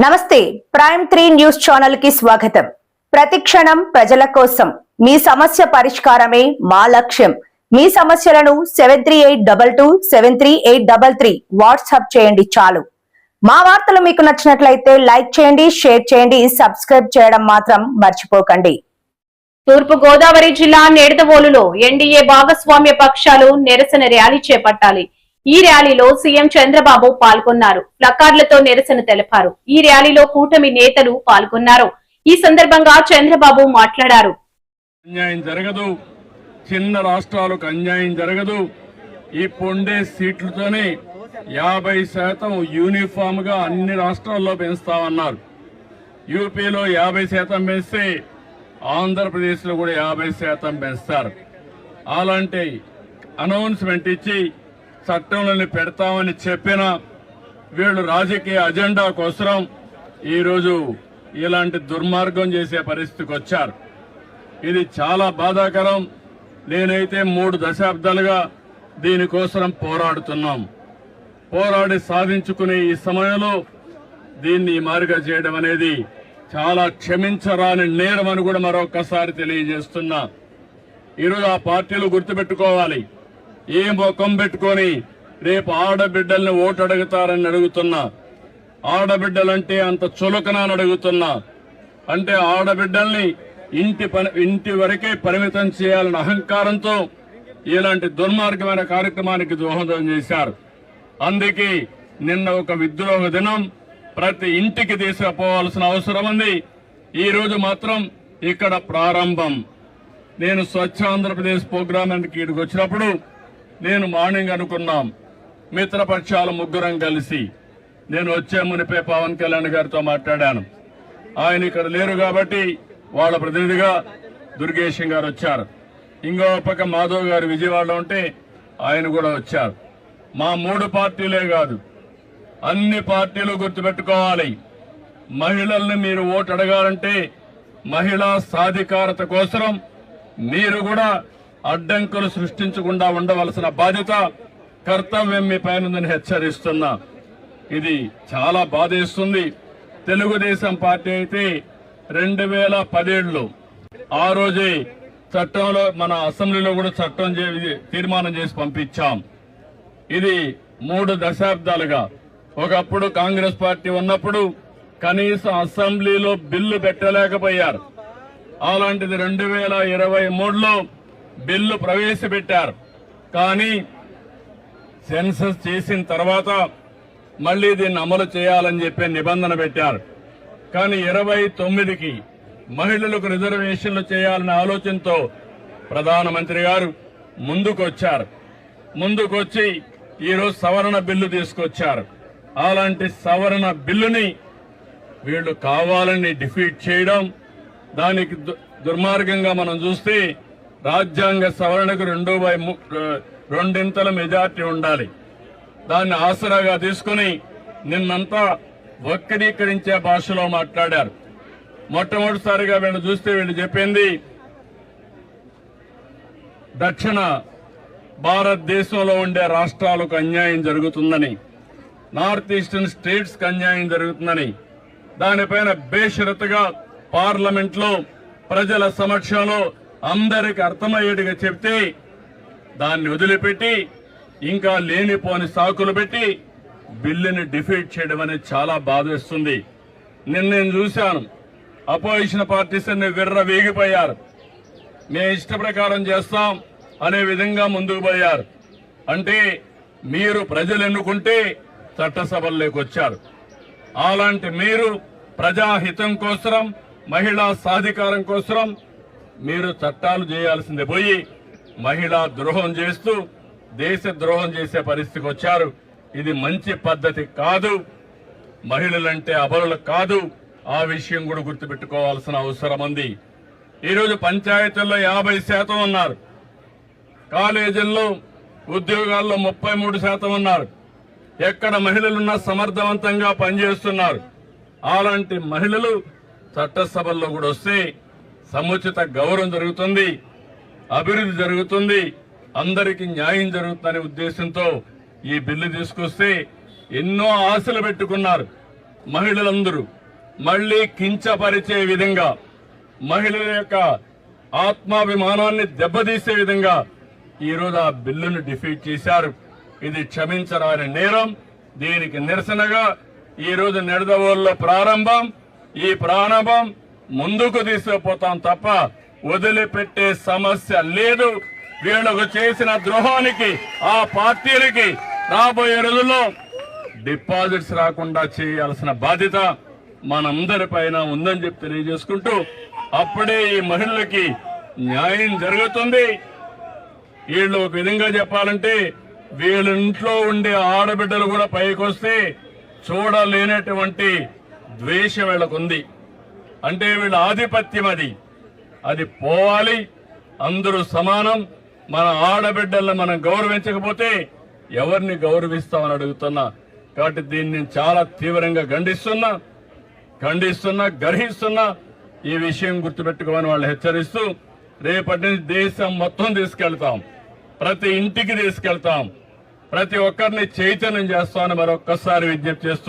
నమస్తే prime 3 news channel కి స్వాగతం. ప్రతిక్షణం ప్రజల కోసం మీ సమస్య పరిష్కారమే మా లక్ష్యం. మీ సమస్యలను 7382273833 వాట్సాప్ చేయండి చాలు. మా వార్తలు మీకు నచ్చినట్లయితే లైక్ చేయండి, షేర్ చేయండి, సబ్స్క్రైబ్ చేయడం మాత్రం మర్చిపోకండి. తూర్పు గోదావరి జిల్లా నిడదవోలులో ఎన్డీఏ భాగస్వామ్య పక్షాలు నిరసన ర్యాలీ చేపట్టాలి. ఈ ర్యాలీలో సీఎం చంద్రబాబు పాల్గొన్నారు. ప్లకార్డులతో నిరసన తెలిపారు. ఈ ర్యాలీలో కూటమి నేతలు పాల్గొన్నారు. ఈ సందర్భంగా చంద్రబాబు మాట్లాడారు. అన్యాయం జరగదు, చిన్న రాష్ట్రాలకు అన్యాయం జరగదు. ఈ పొండే సీట్లతోనే 50% యూనిఫామ్ గా అన్ని రాష్ట్రాల్లో పెంచుతామన్నారు. యూపీలో 50% పెంచితే ఆంధ్రప్రదేశ్ లో కూడా 50% పెంచుతారు. అలాంటి అనౌన్స్మెంట్ ఇచ్చి చట్టంలోని పెడతామని చెప్పిన వీళ్ళు రాజకీయ అజెండా కోసం ఈరోజు ఇలాంటి దుర్మార్గం చేసే పరిస్థితికి వచ్చారు. ఇది చాలా బాధాకరం. నేనైతే 3 దశాబ్దాలుగా దీనికోసం పోరాడుతున్నాం. పోరాడి సాధించుకునే ఈ సమయంలో దీన్ని మారుగా చేయడం అనేది చాలా క్షమించరాని నేరం అని కూడా మరొకసారి తెలియజేస్తున్నా. ఈరోజు ఆ పార్టీలు గుర్తుపెట్టుకోవాలి. ఏ ముఖం పెట్టుకొని రేపు ఆడబిడ్డల్ని ఓటు అడుగుతారని అడుగుతున్నా. ఆడబిడ్డలంటే అంత చులకనని అడుగుతున్నా. అంటే ఆడబిడ్డల్ని ఇంటి వరకే పరిమితం చేయాలన్న అహంకారంతో ఇలాంటి దుర్మార్గమైన కార్యక్రమానికి దోహదం చేశారు. అందుకే నిన్న ఒక విద్రోహ దినం ప్రతి ఇంటికి తీసుకుపోవాల్సిన అవసరం ఉంది. ఈ రోజు మాత్రం ఇక్కడ ప్రారంభం. నేను స్వచ్ఛ ఆంధ్రప్రదేశ్ ప్రోగ్రామానికి ఇక్కడికి వచ్చినప్పుడు నేను మార్నింగ్ అనుకున్నాం, మిత్రపక్షాలు ముగ్గురం కలిసి నేను వచ్చే మునిపే పవన్ కళ్యాణ్ గారితో మాట్లాడాను. ఆయన ఇక్కడ లేరు కాబట్టి వాళ్ళ ప్రతినిధిగా దుర్గేశం గారు వచ్చారు. ఇంకో పక్క మాధవ్ గారు విజయవాడలో ఉంటే ఆయన కూడా వచ్చారు. మా 3 పార్టీలే కాదు, అన్ని పార్టీలు గుర్తుపెట్టుకోవాలి. మహిళల్ని మీరు ఓటు అడగాలంటే మహిళా సాధికారత కోసం మీరు కూడా అడ్డంకులు సృష్టించకుండా ఉండవలసిన బాధ్యత, కర్తవ్యం మీ పైన ఉందని హెచ్చరిస్తున్నా. ఇది చాలా బాధేస్తుంది. తెలుగుదేశం పార్టీ అయితే 2017లో ఆ రోజే చట్టంలో మన అసెంబ్లీలో కూడా చట్టం తీర్మానం చేసి పంపించాం. ఇది 3 దశాబ్దాలుగా ఒకప్పుడు కాంగ్రెస్ పార్టీ ఉన్నప్పుడు కనీసం అసెంబ్లీలో బిల్లు పెట్టలేకపోయారు. అలాంటిది 2023లో బిల్లు ప్రవేశపెట్టారు. కానీ సెన్సస్ చేసిన తర్వాత మళ్లీ దీన్ని అమలు చేయాలని చెప్పి నిబంధన పెట్టారు. కానీ 29కి మహిళలకు రిజర్వేషన్లు చేయాలనే ఆలోచనతో ప్రధానమంత్రి గారు ముందుకొచ్చారు. ముందుకొచ్చి ఈరోజు సవరణ బిల్లు తీసుకొచ్చారు. అలాంటి సవరణ బిల్లుని వీళ్లు కావాలని డిఫీట్ చేయడం, దానికి దుర్మార్గంగా మనం చూస్తే రాజ్యాంగ సవరణకు 2/2 మెజార్టీ ఉండాలి. దాన్ని ఆసరాగా తీసుకుని నిన్నంతా వక్రీకరించే భాషలో మాట్లాడారు. మొట్టమొదటిసారిగా వీళ్ళు చూస్తే వీళ్ళు చెప్పింది దక్షిణ భారతదేశంలో ఉండే రాష్ట్రాలకు అన్యాయం జరుగుతుందని, నార్త్ ఈస్టర్న్ స్టేట్స్ కి అన్యాయం జరుగుతుందని, దానిపైన బేషరతుగా పార్లమెంట్ లో ప్రజల సమక్షంలో అందరికి అర్థమయ్యేట్టుగా చెప్తే దాన్ని వదిలిపెట్టి ఇంకా లేనిపోని సాకులు పెట్టి బిల్లుని డిఫీట్ చేయడం అనేది చాలా బాధేస్తుంది. నేను చూశాను, అపోజిషన్ పార్టీస్ అన్ని విర్ర వేగిపోయారు. మేము ఇష్ట ప్రకారం చేస్తాం అనే విధంగా ముందుకు పోయారు. అంటే మీరు ప్రజలు ఎన్నుకుంటే చట్టసభల్లోకి వచ్చారు. అలాంటి మీరు ప్రజాహితం కోసం, మహిళా సాధికారం కోసం మీరు చట్టాలు చేయాల్సిందే పోయి మహిళా ద్రోహం చేస్తూ దేశ ద్రోహం చేసే పరిస్థితికి వచ్చారు. ఇది మంచి పద్ధతి కాదు. మహిళలంటే అబలులు కాదు. ఆ విషయం కూడా గుర్తుపెట్టుకోవాల్సిన అవసరం ఉంది. ఈరోజు పంచాయతీల్లో 50% ఉన్నారు. కాలేజీల్లో ఉద్యోగాల్లో 33% ఉన్నారు. ఎక్కడ మహిళలున్నా సమర్థవంతంగా పనిచేస్తున్నారు. అలాంటి మహిళలు చట్టసభల్లో కూడా వస్తే సముచిత గౌరవం జరుగుతుంది, అభివృద్ధి జరుగుతుంది, అందరికీ న్యాయం జరుగుతుందనే ఉద్దేశంతో ఈ బిల్లు తీసుకొస్తే ఎన్నో ఆశలు పెట్టుకున్నారు. మహిళలందరూ మళ్లీ కించపరిచే విధంగా, మహిళల యొక్క ఆత్మాభిమానాన్ని దెబ్బతీసే విధంగా ఈరోజు ఆ బిల్లును డిఫీట్ చేశారు. ఇది క్షమించరాని నేరం. దీనికి నిరసనగా ఈరోజు నిడదవోలులో ప్రారంభం. ఈ ప్రారంభం ముందుకు తీసుకుపోతాం తప్ప వదిలిపెట్టే సమస్య లేదు. వీళ్లకు చేసిన ద్రోహానికి ఆ పార్టీలకి రాబోయే రోజుల్లో డిపాజిట్స్ రాకుండా చేయాల్సిన బాధ్యత మనందరిపైన ఉందని చెప్పి తెలియజేసుకుంటూ, అప్పుడే ఈ మహిళలకి న్యాయం జరుగుతుంది. వీళ్ళు ఒక విధంగా చెప్పాలంటే వీళ్ళ ఇంట్లో ఉండే ఆడబిడ్డలు కూడా పైకొస్తే చూడలేనటువంటి ద్వేషం వీళ్ళకుంది. అంటే వీళ్ళ ఆధిపత్యం అది పోవాలి. అందరూ సమానం. మన ఆడబిడ్డలను మనం గౌరవించకపోతే ఎవరిని గౌరవిస్తామని అడుగుతున్నా. కాబట్టి దీన్ని చాలా తీవ్రంగా ఖండిస్తున్నా, గర్హిస్తున్నా. ఈ విషయం గుర్తుపెట్టుకోమని వాళ్ళు హెచ్చరిస్తూ, రేపటి నుంచి దేశం మొత్తం తీసుకెళ్తాం, ప్రతి ఇంటికి తీసుకెళ్తాం, ప్రతి ఒక్కరిని చైతన్యం చేస్తామని మరొక్కసారి విజ్ఞప్తి చేస్తూ